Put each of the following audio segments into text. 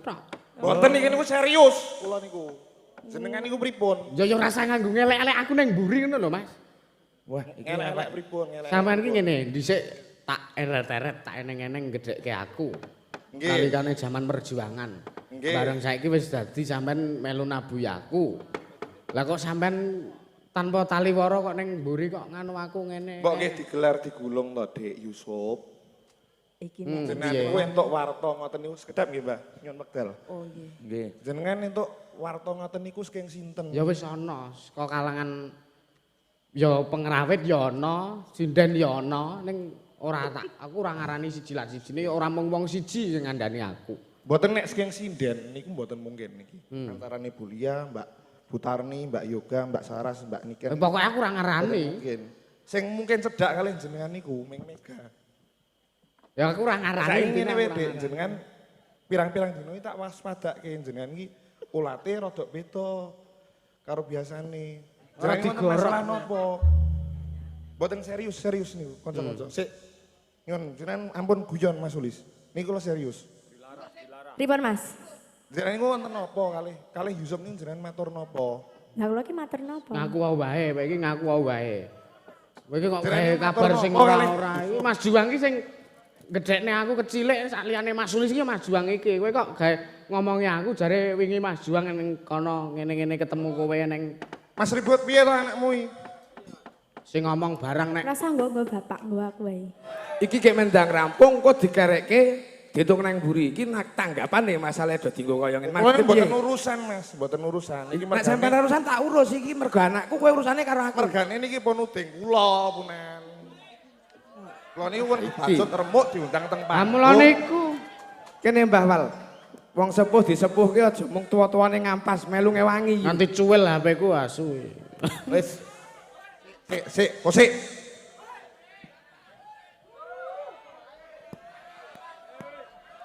tok. Mboten iki niku serius kula niku. Jenengan niku pripun? Ya rasa nganggo ngelek-elek aku nang mburi ngono lho, Mas. Wah, iki elek pripun, elek. Sampeyan iki ngene, dhisik tak eret-eret, tak eneng-eneng gedhekke aku. Nggih. Nalikane zaman perjuangan. Nggih. Bareng saiki wis dadi sampean melu nabuhi aku. Lah kok sampean tanpa taliwara kok ning mburi kok nganu aku ngene. Mbok nggih digelar digulung to, Dik Yusuf. Iki nek. Jenengan Iya. niku entuk warta ngoten niku sekedap nggih, Mbah. Nyun wekdal. Oh nggih. Nggih. Jenengan entuk warta ngoten niku saking sinten? Ya wis ana, saka kalangan ya pengrawit ya ana, sinden ya ana, ning ora tak aku ora ngarani siji lan sijine ora mung wong siji sing ngandani aku. Mboten nek saking sinden niku mboten mungkin niki. Antarane Bu Lia, Mbak Butarni, Mbak Yoga, Mbak Saras, Mbak Niken. Pokoke aku ora Mboten ngarani. mungkin. Sing mungkin cedak kalih jenengan niku Ming Mega. Ya aku ora ngarani. Saiki intine ngene aku wae, ora Dik, ngarani. jenengan pirang-pirang dino iki tak waspadake jenengan iki ulate rada beda karo biasane. Ora Jenengan iki digorok. masalah nopo? Mboten serius niku kanca-kanca. Sik nyun jenengan ampun guyon Mas Ulis. Niku kula serius. Pripun Mas? Jenengan niku wonten napa kalih Yusuf niku jenengan matur napa? Lah kula ki matur napa? Ngaku wae, kowe iki ngaku wae. Kowe iki kok Jenengan gawe matur kabar sing napa kalih? ora-ora. Iki Mas Juang iki sing gedhekne aku kecilik sak liyane Mas Sulis iki Mas Juang iki. Kowe kok gawe ngomongi aku jare wingi Mas Juang ning kono ngene-ngene ketemu kowe ning Mas Ribut piye to anakmu iki? sing ngomong barang nek Rasa nggo bapak nggo aku wae. Iki kayak mendang rampung kok dikerekke ditung nang mburi iki nak tanggapane masalah do dienggo koyongin Mas. Mboten piye? urusan Mas, mboten urusan. Iki Nek sampean urusan tak urus iki mergo anakku kowe urusane karo aku. mergane niki pun uding kula punan. Kula niku pun dibacut remuk diundang teng panggung. Amula niku Kene Mbah Wal. Wong sepuh disepuhke aja mung tuwa-tuwane ngampas melu ngewangi. nganti cuwil HP ku asu. Wis. Sik, kosik.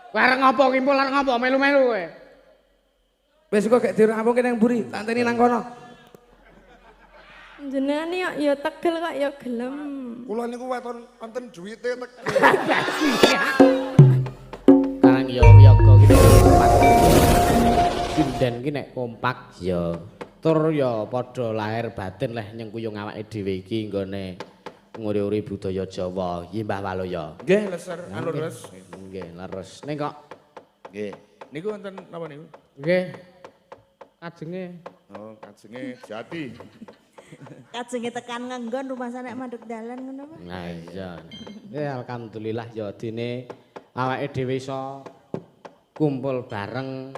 Kowe arep ngopo kimpul arep ngopo melu-melu kowe. Wis kok gek dirampungke nang mburi, tak anteni nang kono. Jenengan ya tegel kok ya gelem. Kula niku wonten juwite tek. Karang ya wiyaga ki nek kompak. Sinden ki nek kompak ya tur ya padha lahir batin leh nyengkuyung awake dhewe iki nggone nguri-uri budaya Jawa. Nggih Mbah Waloya. Nggih, leser anu res. Nggih, leres. Ning kok Nggih. Niku wonten napa niku? nggih kajenge Oh, kajenge jati. Kajenge tekan ngenggon rumah sanek mandek dalan ngono Pak. Nah iya. Ya alhamdulillah ya dene awake dhewe iso kumpul bareng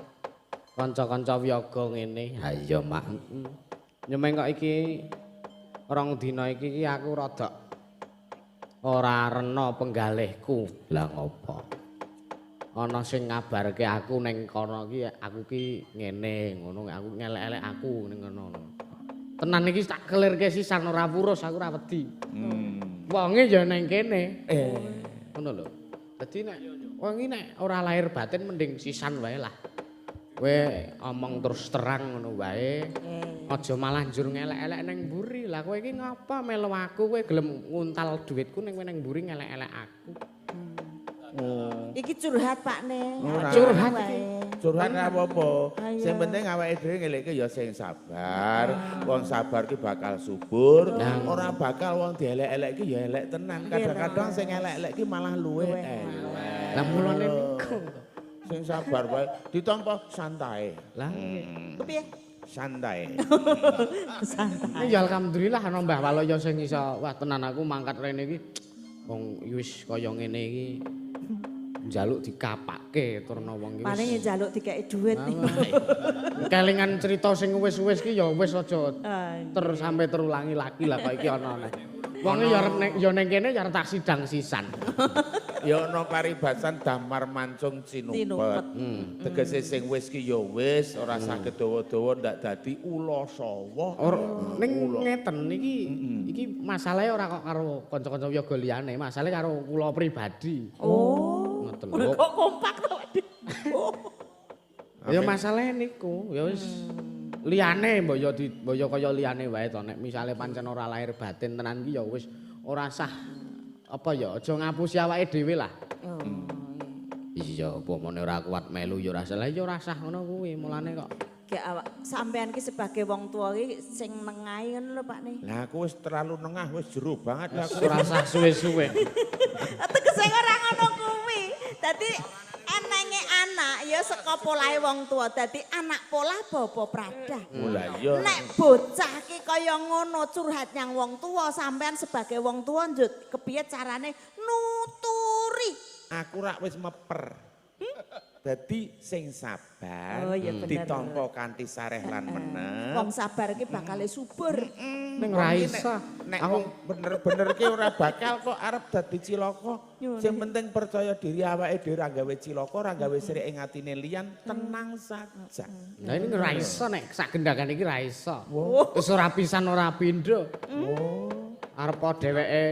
kanca-kanca wiyaga ngene. Ha iya Mak. Nyemeng kok iki rong dina iki aku rada ora rena penggalihku. Lah ngopo? Ana sing ngabarke aku ning kono iki aku ki ngene ngono aku ngelek-elek aku ning ngono. Tenan iki tak kelirke sisan ora wurus aku ora wedi. Wonge ya ning kene. Ngono lho. Dadi nek wong iki nek ora lahir batin mending sisan wae lah. Kowe omong terus terang ngono wae. Aja malah njur ngelek-elek ning mburi. Lah kowe iki ngapa melu aku kowe gelem nguntal dhuwitku ning kowe ning mburi ngelek-elek aku. Iki curhat Pak Ne. Curhat wae. Curhat apa-apa. Ayo. Sing penting awake dhewe ngelekke ya sing sabar. Wong sabar ki bakal subur. Ora bakal wong dielek-elek ki ya elek tenan. Kadang-kadang sing elek-elek ki malah luwe elek. Lah mulane niku. Sing sabar wae ditampa santai. Lah Kepiye? Santai. ya alhamdulillah ana Mbah Waloya sing iso wah tenan aku mangkat rene iki wong wis kaya ngene iki njaluk dikapake turna wong iki. Paling njaluk dikeki dhuwit. Kelingan cerita sing wis-wis ki ya wis aja Ah, terus sampai terulangi lagi lah kok iki ana nek. Wonge ya arep nek ya ning kene ya arep tak sidang sisan. Ya ana paribasan damar mancung Cinupet. cinupet. Tegese sing wis ki ya wis, ora saged dawa-dawa ndak dadi ula sawa. Ning ngeten iki masalahe ora kok karo kanca-kanca wiyaga liyane, masalahe karo kula pribadi. Oh. Ngoten Udah lho. kok kompak to, Pak. Oh. Ya masalahe niku, ya wis liyane mbok ya kaya liyane wae to nek misale pancen ora lahir batin tenan ki ya wis ora sah apa ya aja ngapusi awake dhewe lah. Oh. Iya ya upamane ora kuat melu ya ora salah ya ora sah ngono kuwi mulane kok. Gek awak sampean ki sebagai wong tua ki sing nengahi ngono lho Pak nih. Lah aku wis terlalu nengah, wis jero banget lah aku. Ora sah suwe-suwe. Tegese ora ngono kuwi. Dadi enenge anak ya saka polahe wong tua. Dadi anak pola bapa pradah. Lah iya. Nek bocah ki kaya ngono curhat nyang wong tua, sampean sebagai wong tua njut kepiye carane nuturi. Aku rak wis meper. Dadi sing sabar, Oh, iya bener. ditampa kanthi sareh lan meneng. Wong sabar ki bakal subur. Ning ora iso. Nek wong bener-bener ki ora bakal kok arep dadi cilaka. Sing penting percaya diri awake dhewe ora gawe cilaka, ora gawe sirik ing atine liyan, tenang saja. Lah ini ora iso nek sak gendakan iki ora iso. Wis ora pisan ora pindho. Arep dheweke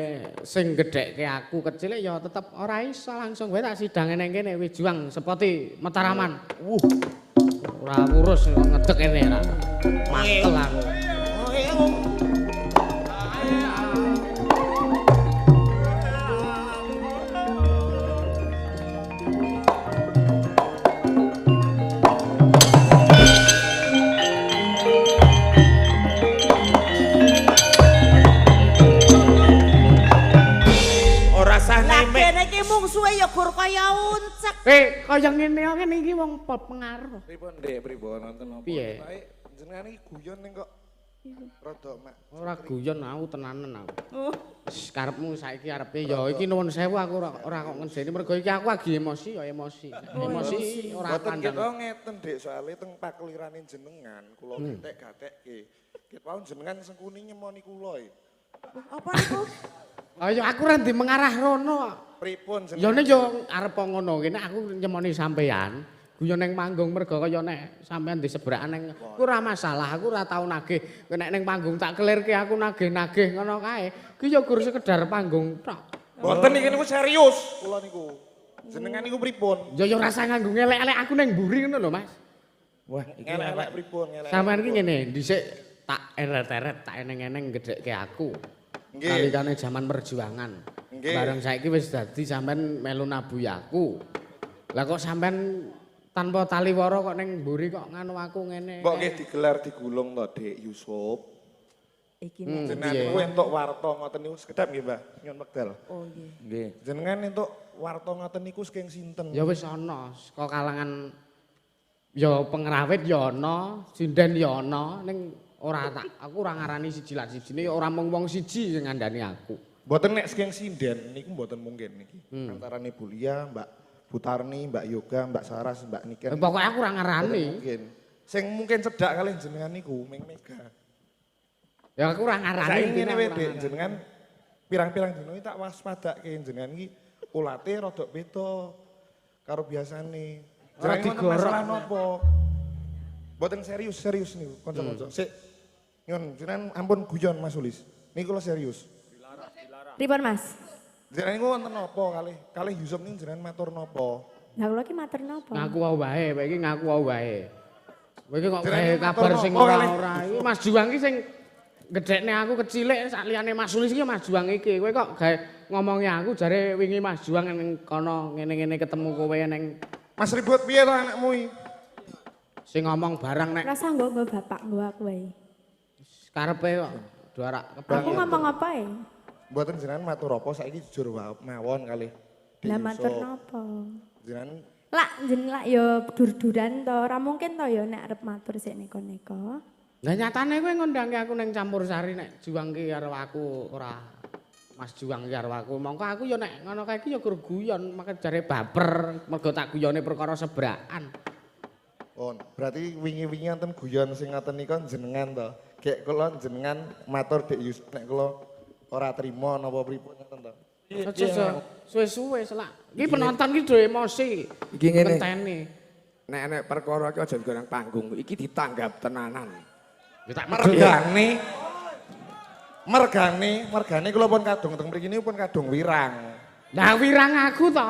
sing gedhekke aku kecil ya tetep ora iso langsung wae tak sidang ning kene wis juang sepoti Mataraman. Ora urus ngedek kene ra. Mantel aku. Mungsuhe ya gur kaya uncek. Kaya ngene ngene iki wong pengaruh. Pripun Dek, pripun nonton apa? Piye? Jenengan iki guyon ning kok rada mak. Ora guyon aku tenanen aku. Wis karepmu saiki arepe ya iki nuwun sewu aku ora kok ngejeni mergo iki aku lagi emosi ya emosi. Emosi ora Boten kandhang. kita ngeten Dik, soalé teng paklirane jenengan kula gatek-gatekke. Ket wau jenengan sengkuni nyemoni kula e. Apa niku? Ayo aku ra ndi mengarah rono. Pripun jenengan? Ya nek yo arep ngono kene aku nyemoni sampean. Guyon ning panggung mergo kaya nek sampean disebrakan ning ku ora masalah, aku ora tau nagih. Nek ning panggung tak kelirke aku nagih-nagih ngono kae. Ki yo gur sekedar panggung tok. Boten iki niku serius kula niku. Jenengan niku pripun? Ya yo rasa nganggo ngelek-elek aku ning mburi ngono lho, Mas. Wah, iki Ngelek-elek pripun? Ngelek. Sampean iki ngene, dhisik tak eret-eret, tak eneng-eneng gedhekke aku. Nggih. Kalikane zaman perjuangan. Nggih. Bareng saiki wis dadi sampean melu nabuhi aku. Lah kok sampean tanpa tali wara kok ning mburi kok nganu aku ngene. Mbok nggih digelar digulung to, Dik Yusuf. Iki nek. Jenengan niku entuk warta ngoten niku sekedap nggih, Mbah. Nyun wekdal. Oh nggih. nggih. Jenengan entuk warta ngoten niku saking sinten? Ya wis ana, saka kalangan ya pengrawit ya ana, sinden ya ana, ning ora tak aku ora ngarani siji lan sijine ya ora mung wong siji sing ngandani aku. Mboten nek saking sinden niku mboten mungkin niki. Antarane Bu Lia, Mbak Butarni, Mbak Yoga, Mbak Saras, Mbak Niken. Pokoke aku ora ngarani. Mungkin. Sing mungkin cedak kalih jenengan niku Ming Mega. Ya aku ora ngarani. Saiki intine ngene aku wae ora Dik, ngarani. jenengan pirang-pirang dino iki tak waspadake jenengan iki ulate rada beda karo biasane. Ora Jenengan digorok. masalah nopo? Mboten serius niku kanca-kanca. Sik nyun jenengan ampun guyon Mas Ulis. Niku kula serius. Pripun Mas? Jenengan niku wonten napa kalih Yusuf niku jenengan matur napa? Lah kula ki matur napa? Ngaku wae, kowe iki ngaku wae. Kowe iki kok Jenengan gawe matur kabar sing napa, ora-ora. Iki Mas Juang iki sing gedhekne aku kecilik sak liyane Mas Sulis iki Mas Juang iki. Kowe kok gawe ngomongi aku jare wingi Mas Juang ning kono ngene-ngene ketemu kowe ning Mas ribut piye to anakmu iki? sing ngomong barang nek Rasa nggo bapak nggo aku wae. karepe kok doarak Aku kebanget. ngomong apa ya? Mboten jenengan matur apa saiki jujur mawon kalih. Dik Lah Yusuf. matur napa? Jenengan Lak jeneng lak ya dur-duran to, ora mungkin to ya nek arep matur sik neko-neko. Lah nyatane kowe ngundangke aku ning campur sari nek Juang ki karo aku ora Mas Juang ki karo aku. Mongko aku ya nek ngono kae iki ya gur guyon, maka jare baper mergo tak guyone perkara sebrakan. Oh, berarti wingi-wingi wonten guyon sing ngoten nika jenengan to. Kayak kula jenengan matur Dik Yusuf nek kula ora trima napa pripun ngoten to. Aja suwe-suwe selak. Iki penonton ki do emosi. Iki ngene. Ngenteni. Nek perkara iki aja goreng panggung, iki ditanggap tenanan. Ya tak Mergane kula pun kadung teng mriki niku pun kadung wirang. Lah wirang aku to.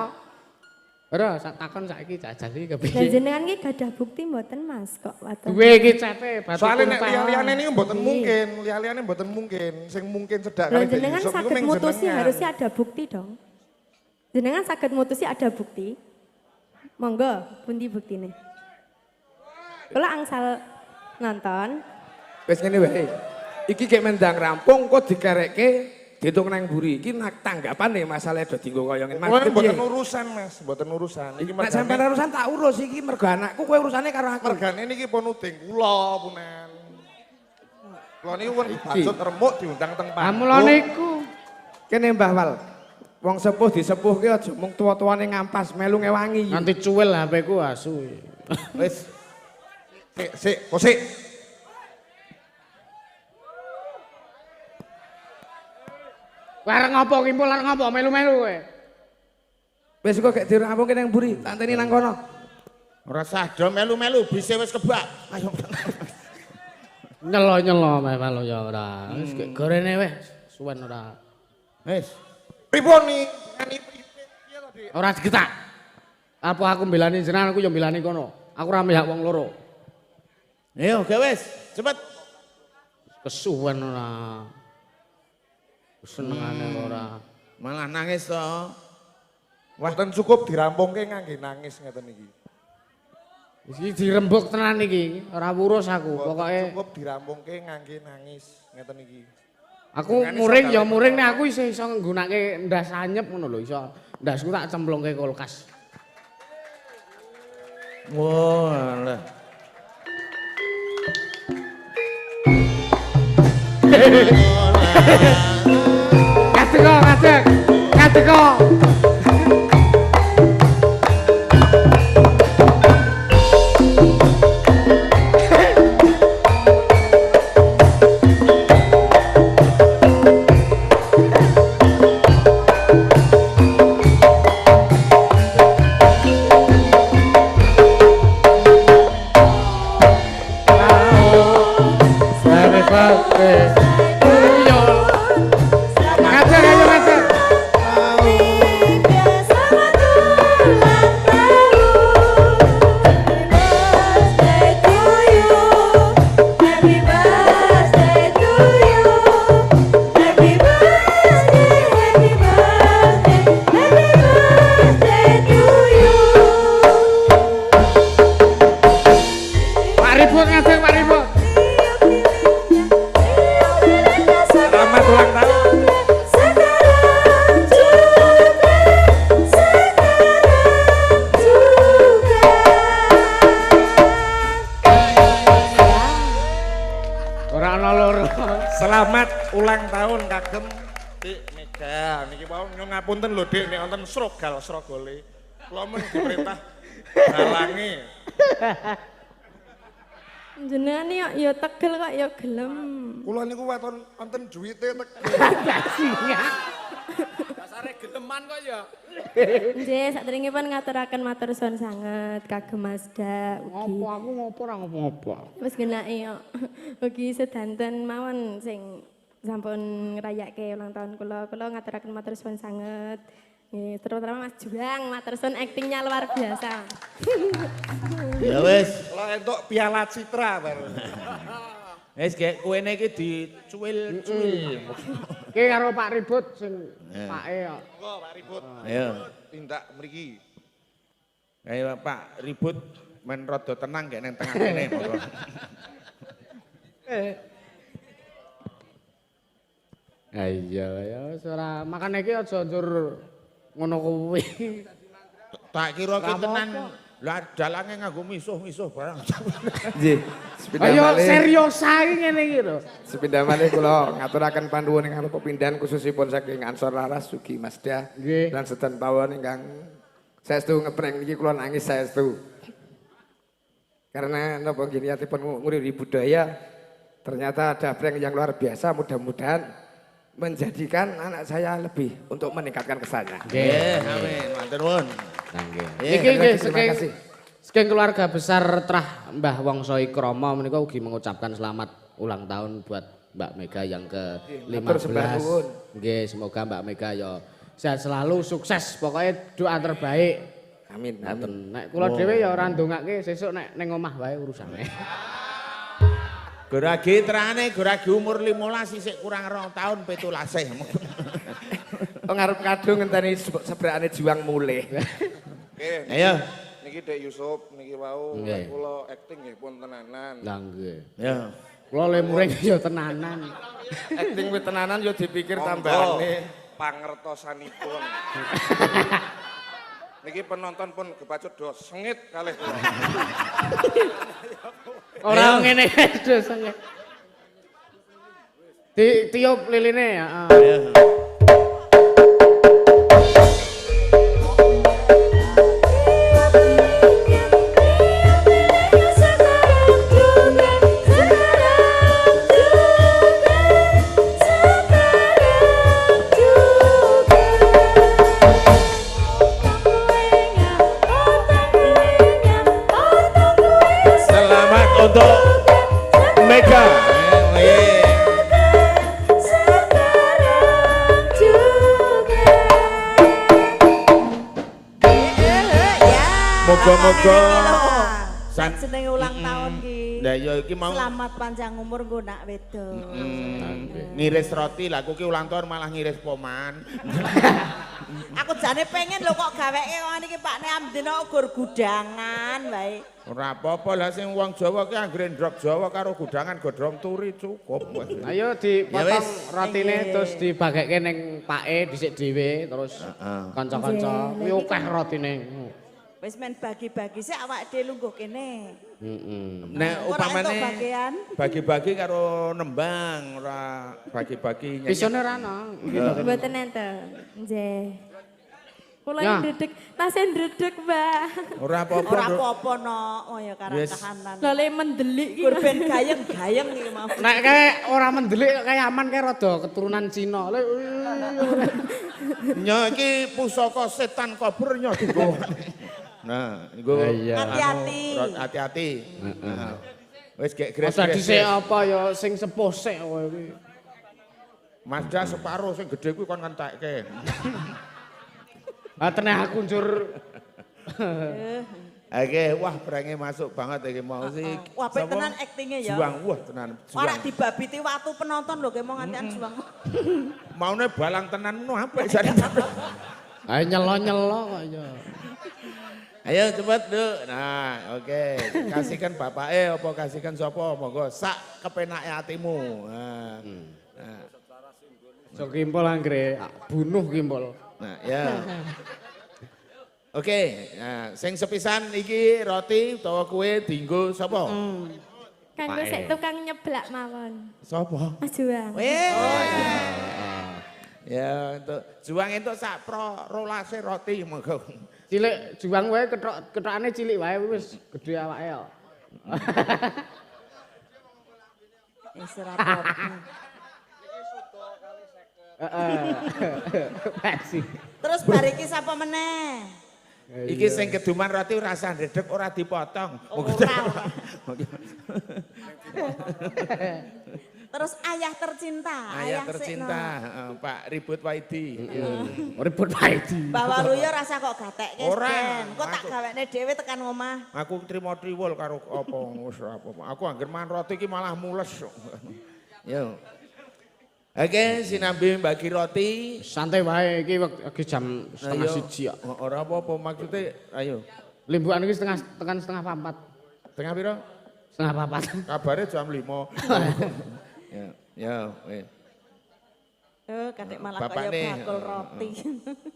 Ora sak takon saiki jajal iki Lah kepiye. jenengan ki gadah bukti mboten Mas kok waten. Duwe iki cete batu Soalnya nek kuntal. liya-liyane niku mboten mungkin, liya-liyane mboten mungkin. Sing mungkin cedak Lah kalih Dik jenengan Yusuf niku saged ming mutusi jenengan. harusnya ada bukti dong. Jenengan saged mutusi ada bukti. Monggo, pundi buktine? Kula angsal nonton. Wis ngene wae. Iki gek mendang rampung kok dikerekke ditung nang mburi. Iki tanggapane masalah do dienggo koyo ngene. Mas Mboten urusan Mas, mboten urusan. Iki nek sampeyan urusan tak urus iki mergo anakku kowe urusane karo aku. mergane niki pun uding kula punen. Kula niku pun dibacut remuk diundang teng panggung. Mula niku Kene Mbah Wal. Wong sepuh disepuhke aja mung tuwa-tuwane ngampas melu ngewangi. nanti cuwil HP ku asu. Wis. Sik, kok sik. Arep ngopo kimpul arep ngopo melu-melu kowe. Wis kok gek dirampungke nang mburi, tanteni nang kono. Ora sah do melu-melu bise wis kebak. Ayo. Nyelo-nyelo melu ya ora. Wis gek gorene wis suwen ora. Wis. Pripun nih? Ora digetak. Apa aku mbelani jenengan aku ya mbelani kono. Aku ora mihak wong loro. Ayo, ge wis, cepet. Kesuwen ora. Senengane ora. Malah nangis to. Mboten cukup dirampungke ngangge nangis ngeten iki. Iki dirembuk tenan iki, ora wurus aku. Pokoke Cukup dirampungke ngangge nangis ngeten iki. aku muring ya muring nek aku iso nggunakake ndas anyep ngono lho iso. Ndasku tak cemplungke kulkas. Wah, lah. Kadeko. Selamat ulang tahun kagem Dik Mega. Niki wau nyuwun ngapunten lho Dik nek wonten srogale. Kula men diperintah halangi. Jenengan ya tegel kok ya gelem. Kula niku wonten juwite tegel. Dasare geleman kok ya. Nggih, saderengipun ngaturaken matur suwun sanget kagem Masda ugi. Ngopo aku ngopo ora ngopo-ngopo. Wis genake kok. Ugi sedanten mawon sing sampun ngrayake ulang tahun kula. Kula ngaturaken matur suwun sanget. Nggih, terutama Mas Juang, matur suwun aktingnya luar biasa. Ya wis. Kula entuk piala citra baru. Wis gek kuwene iki dicuwil-cuwil. Ki karo Pak Ribut sing pake kok. Monggo Pak Ribut. Ayo. Tindak mriki. Ayo Pak Ribut men rada tenang gek nang tengah kene monggo. Iya ya wis ora makane iki aja njur ngono kuwi. Tak kira ki tenan lah dalange nganggo misuh-misuh barang. Nggih. Ayo serius ae ngene iki lho. Sepindah malih kula ngaturaken panduwun ingkang pepindhan khususipun saking Ansor Laras Sugi Masda Nggih. lan sedan pawon ingkang saestu ngepreng niki kula nangis saestu. Karena napa giniatipun nguriri budaya ternyata ada prank yang luar biasa, mudah-mudahan menjadikan anak saya lebih untuk meningkatkan kesannya. Nggih, amin. Matur nuwun. Nggih. Iya, Iki nggih terima kasih. saking keluarga besar Trah Mbah Wongso Ikrama menika ugi mengucapkan selamat ulang tahun buat Mbak Mega yang Matur sembah nuwun. ke-15. Nggih, semoga Mbak Mega ya sehat selalu, sukses. Pokoknya doa terbaik. Amin. Ngaten. Nek kula dhewe ya ora ndongake sesuk nek ning omah wae urusane. Goragi terane, goragi umur 15 isik kurang 2 tahun 17. Ngarep kadung ngenteni sebrakane Juang mulih. Nggih. Ayo. Niki Dek Yusuf niki wau Nggih. kula acting nggih pun tenanan. Lah nggih. Ya. Kula le muring ya tenanan. Acting wit tenanan yo dipikir Monggo, tambahane. pangertosanipun. Niki penonton pun kebacut do sengit kalih kula. Ora ngene dosane. Tiup liline ya. Selamat untuk Mega. Moga-moga San jenenge ulang tahun ki. Lah ya iki mau Selamat panjang umur nggo nak wedok. ngiris roti lah aku ki ulang tahun malah ngiris poman. Aku jane pengen lho kok gaweke ngono iki Pak Amdina gur gudangan wae. Ora apa-apa lah sing wong Jawa ki anggere ndrok Jawa karo gudangan godhong turi cukup. Ayo dipotong rotine terus dibagekke ning pake dhisik dhewe terus kanca-kanca kuwi akeh rotine. Wis men bagi-bagi sik awake dhewe lungguh kene. Nek Ora entuk upamane bagian. bagi-bagi karo nembang ora bagi-bagi nyanyi. Pisone ora ana. Mboten enten. Nggih. Kula Ya. ndredeg, tasih ndredeg, Mbak. Ora apa-apa. Ora Nduk. apa-apa no, oh ya karang Wis. kahanan. Lah le mendelik iki. Gur ben gayeng-gayeng iki mau. Nek kae ora mendelik kae aman kae rada keturunan Cina. Nya iki pusaka setan kubur nya dienggo. Nah, nggo Hati-hati. hati-hati. Nah, wis gek Masa gres-gres. dhisik apa ya sing sepuh sik kowe iki. Mazda separo sing gedhe kuwi kon ngentekke. Ah teneh aku njur Oke, wah brenge masuk banget iki mau sih. Wah, apik tenan aktinge ya. Juang, wah tenan. Ora Juang. dibabiti waktu penonton lho ge mau ngantian juang. Maune balang tenan ngono apik jane. ayo nyelo-nyelo kok ya. Ayo cepet, Duk. Nah, oke. Kasihkan bapake apa kasihkan sapa? Monggo sak kepenake atimu. Nah. Nah, Sok kimpul anggere bunuh kimpul. nah ya. Oke, nah sing sepisan iki roti utawa kue dienggo sapa? Kanggo sik tukang nyeblak mawon. Sapa? Mas Juang. Ya, untuk juang entuk sak pro rolase roti monggo. Cilik juang wae kethokane cilik wae wis gedhe awake kok. Wis ora apa-apa. Heeh. Pasti. Terus bar iki sapa meneh? Iki sing keduman roti rasa ndredeg ora dipotong. Ora. Terus ayah tercinta. Ayah sik, tercinta, no. Pak Ribut Waidi. Ribut wae di. Bawa Ruyo rasa kok gatekke. Ora. Sden. Kok tak Aku- gawekne dhewe tekan omah. Aku trimo triwul karo apa wis apa. Aku angger mangan roti iki malah mules. Yo. Oke, sinambi bagi roti. Santai wae iki lagi jam setengah Ayo. siji kok. Ora apa-apa maksudnya, ayo. Limbukan iki tekan setengah 4. Tengah piro? Setengah 4. Kabare jam 5. Ya, wis. Kadek malah Bapak kaya nih, bakul roti.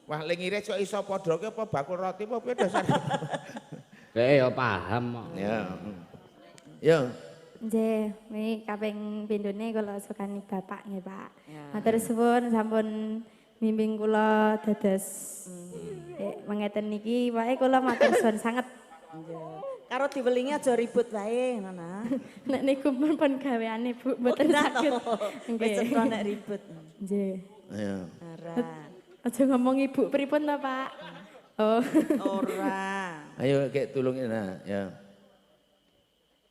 Wah, ling ngiris kok iso padha ki apa bakul roti apa piye dasar? Ya paham kok. Ya. Ya. Nggih, wi kaping pindhone kula sukani bapak nggih, Pak. Ya. Matur suwun sampun bimbing kula dados mangeten niki wae kula matur suwun sanget. Karo diwelingi aja ribut wae, Nana. Nek niku pun gaweane Bu mboten saged. Wis Nggih. cetha nek ribut. Nggih. Ya. Ora. Aja ngomong ibu pripun ta, Pak? Oh. Ora. Ayo kek tulungin nah, ya.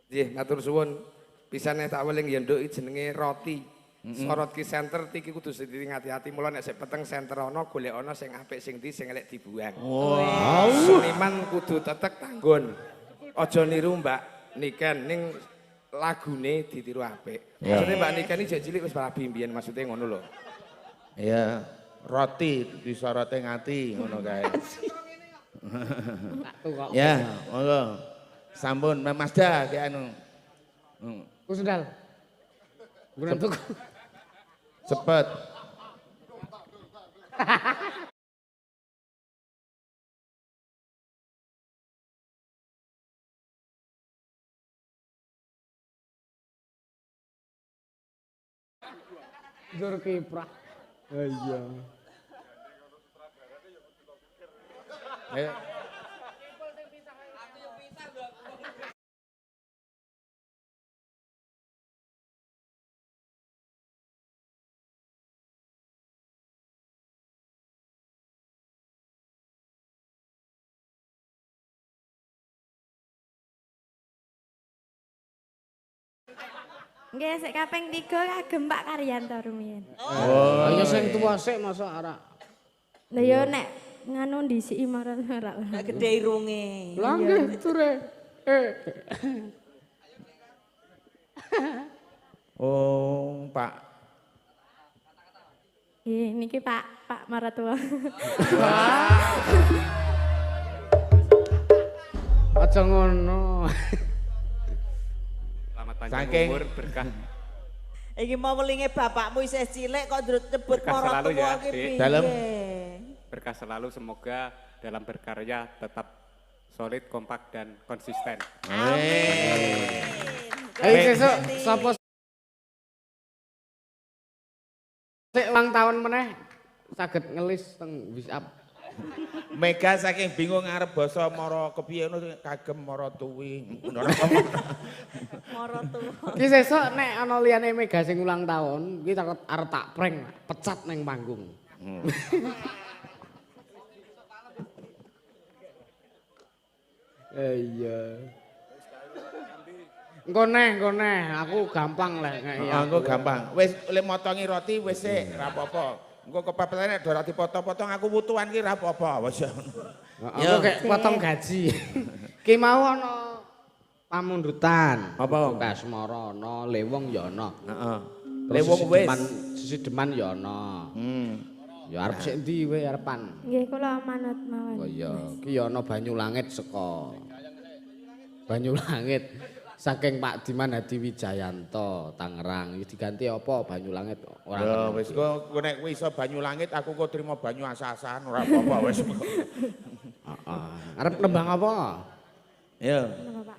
Nggih, matur suwun. Pisane tak weling yen nduk jenenge roti. Sorot ki center iki kudu sediring hati-hati mula nek sik peteng center ana golek ana sing apik sing ndi sing elek dibuang. Wow. Seniman kudu tetek tanggon. Aja niru Mbak Niken ning lagune ditiru apik. Ya. Maksudnya Mbak Niken iki jek cilik wis rabi mbiyen maksudnya ngono lho. Ya, roti disorote ngati ngono kae. Tak tukok. Ya, monggo. Sampun Mazda ki anu. Ku sendal. Bukan tuku. Cepet. Dur kiprah. Iya. Ayo. Nggih, sik kaping 3 kagem Pak Karyanto rumiyin. Oh, ya sing tuwa sik masa arek. Lah yo nek nganu ndisiki marang ora. Nek gedhe irunge. Lah nggih ture. Oh, Pak. Nggih, niki Pak Maratua. Aja ngono. Selamat panjang Saking- umur, berkah. Iki mau welinge bapakmu isih cilik kok nyebut Berkah marang selalu tuwa ya, ki Dik. piye? Dalam- Berkah selalu, semoga dalam berkarya tetap solid, kompak, dan konsisten. Ayo sesuk sapa sik ulang tahun meneh saged ngelis teng WhatsApp. Mega saking bingung arep basa mara kepiye ngono kagem mara tuwi. Mara tuwa. Ki sesuk nek ana liyane Mega sing ulang tahun, ki arep tak prank, pecat ning panggung. Iya. Engko neh, aku gampang lah ngeki. Engko gampang. Wis oleh motongi roti wis sik ra apa-apa. Engko kepepetane nek ora dipotong-potong aku wutuhan ki ra apa-apa. Wis. Aku kayak potong gaji. Ki mau ana pamundutan. Apa? Kasmara ana, Lewong ya ana. Heeh. Terus Lewong wis. Sisideman ya ana. Ya arep sik ndi kowe arepan? Nggih, kula manut mawon. Oh iya, ki ya ana Banyulangit saka Banyulangit saking Pak Diman Hadi Wijayanto Tangerang. Iki diganti apa Banyulangit ora. Ya wis kok nek kowe iso banyu langit aku kok trimo banyu asasan ora apa-apa wis. Heeh. Arep nembang apa? Ya. Napa, Pak?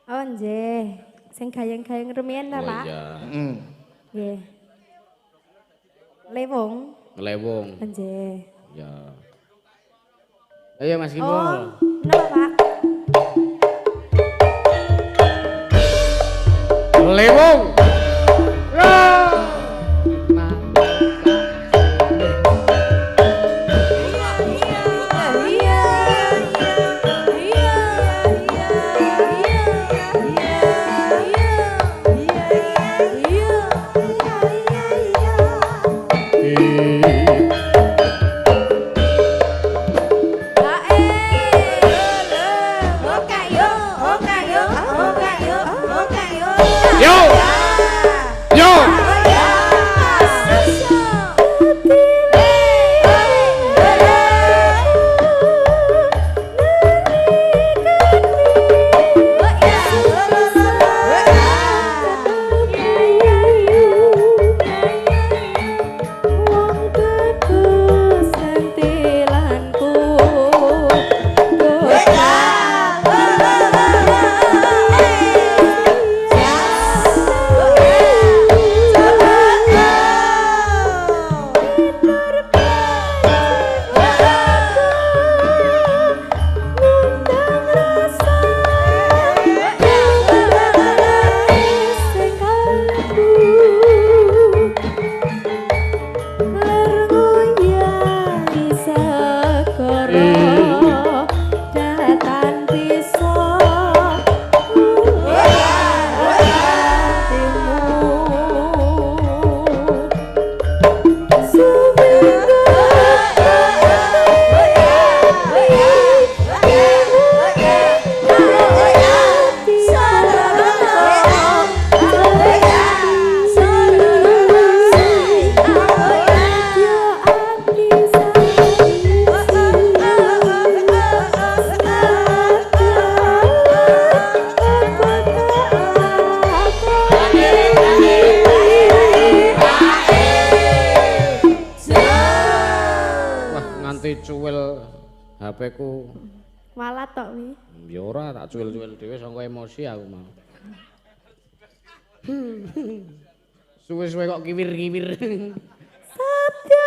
Oh, nggih. Sing gayeng-gayeng rumiyin ta, Pak? iya. Heeh. Nggih. Lewung. Ngelewung. Nggih. Ya. Ayo Mas Kimbul. Oh, napa, Pak? Lewung. cuwil HP ku. Walat tok wi. Ya ora tak cuwil-cuwil dhewe sangka emosi aku mau. Suwe-suwe kok kiwir-kiwir. Sabda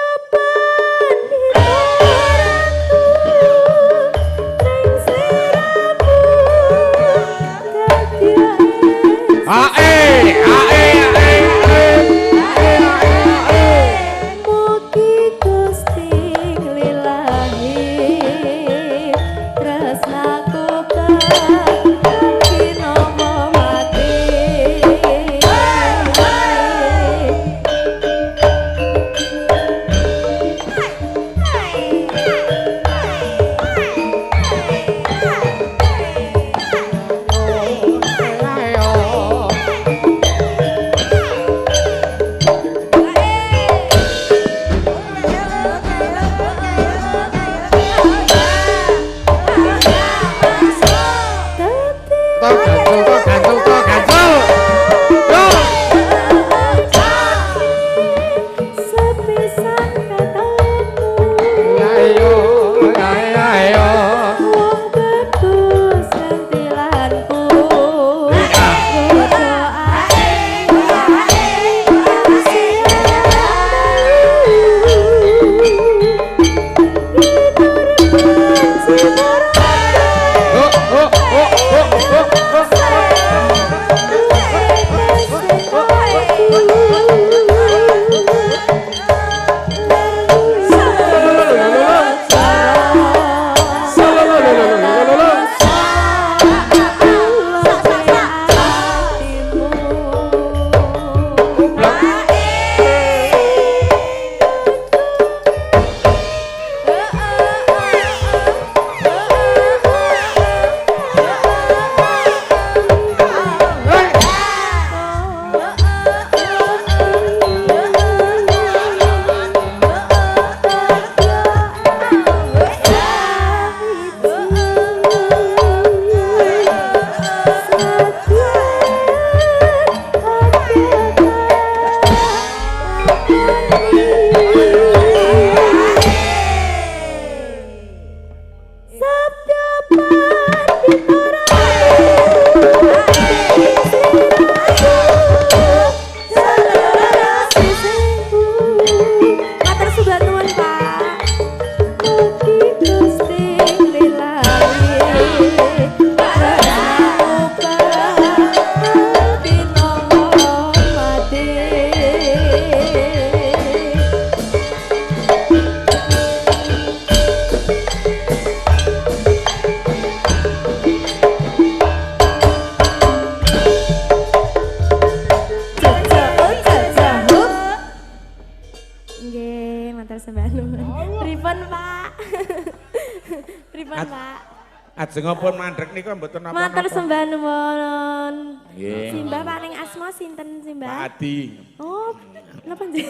Ajeng pun mandrek niku mboten napa-napa. Matur sembah nuwun. Nggih. Simbah paling asma sinten Simbah? Pak Adi. Oh, napa nggih?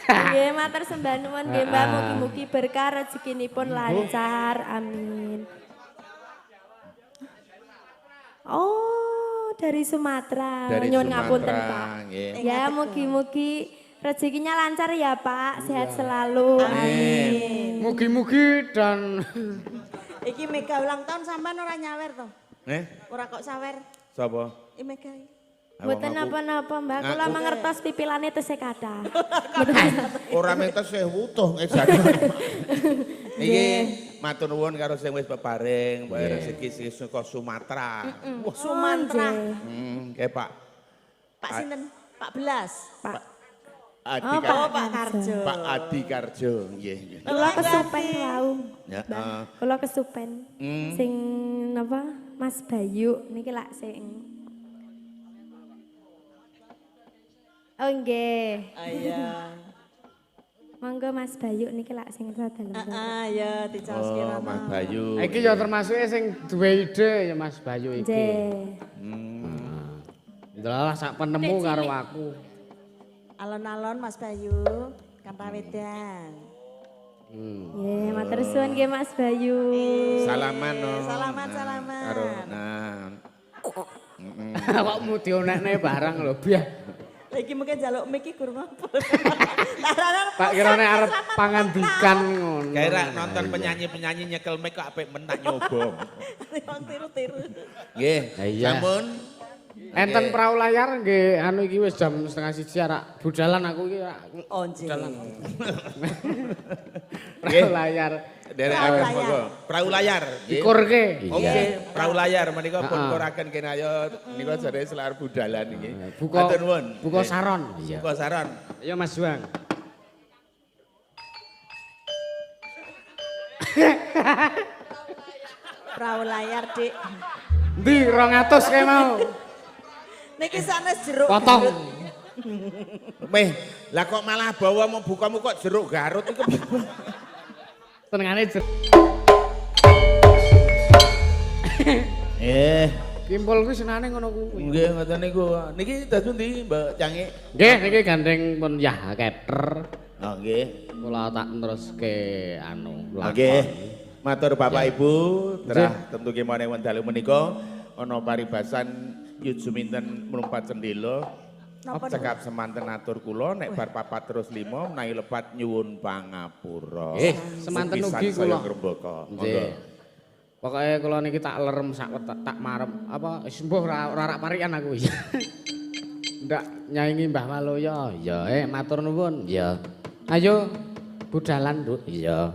Nggih, matur sembah nuwun nggih Mbak, mugi-mugi berkah rezekinipun lancar. Amin. Oh, dari Sumatera. Dari Nyuwun Sumatera, ngapunten, Pak. nggih. Ya, mugi-mugi rezekinya lancar ya Pak, sehat selalu. Amin. Mugi-mugi dan Iki Mega ulang tahun sampean ora nyawer to? Ora kok sawer. Sapa? Mega iki. Mboten napa-napa Mbak, kula mangertos pipilane tesih kathah. Ora mentos sih wutuh ngejane. Iki matur nuwun karo sing wis bebaring, wae rezeki sing saka Sumatera. Wah, Sumatera. Nggih Pak. Pak sinten? Pak Belas. Pak Adi Pak Karjo. Pak Adi Karjo, nggih. Kula kesupen wau. Ya, Kula kesupen. Sing napa? Mas Bayu niki lak sing. Oh nggih. Iya. Monggo Mas Bayu niki lak sing dalem. Ya dicaoske Oh, Mas Bayu. iki ya termasuk sing duwe ide ya Mas Bayu iki. Nggih. Adalah sak penemu karo aku. Alon-alon Mas Bayu, Kampawedan. Nggih, matur suwun nggih Mas Bayu. Salaman no. Salaman. Karo nah. Kok mu dionekne barang lho, biah. Lagi mungkin jaluk mic iki guru apa? Tak kirane arep pangandikan ngono. Kira nonton penyanyi-penyanyi nyekel mic kok apik menak nyoba. Wong tiru-tiru. Nggih, Iya. sampun. Enten perahu layar nggih anu iki wis jam 1:30 arak budalan aku iki arak Oh, nggih. perahu layar. Derek Perahu akan layar. monggo. Perahu layar. nggih. Dikurke. Oke, perahu layar menika pun Heeh. kuraken kene ayo nika jare selar budalan iki. Buka Matur nuwun. buka Nggih. saron. Iya. Buka saron. Ayo Mas Juang. Perahu layar, Dik. Ndi 200 kae mau. Niki sanes jeruk. Potong. Meh, lah kok malah bawa mau bukamu kok jeruk Garut iku. Senengane kimpul kuwi senane ngono kuwi. Nggih ngoten niku. Niki dados ndi Mbak Cange? Nggih niki gandeng pun Yah Keter. Oh nggih. Kula tak teruske anu lakon. Nggih. Matur Bapak Ibu, terah tentu kemane wekdal menika ana paribasan Yud Suminten mlumpat cendela. Napa Cekap semanten atur kula nek bar papat terus 5 menawi lepat nyuwun pangapura. Semanten Sepisan ugi saya kula. ngrembaka. Nggih. Pokoke kula niki tak lerem sak tak marem apa wis mbuh ora rak parikan aku ya. Ndak nyaingi Mbah Maloyo. Ya, matur nuwun. Ya. Ayo budalan, Nduk. Iya.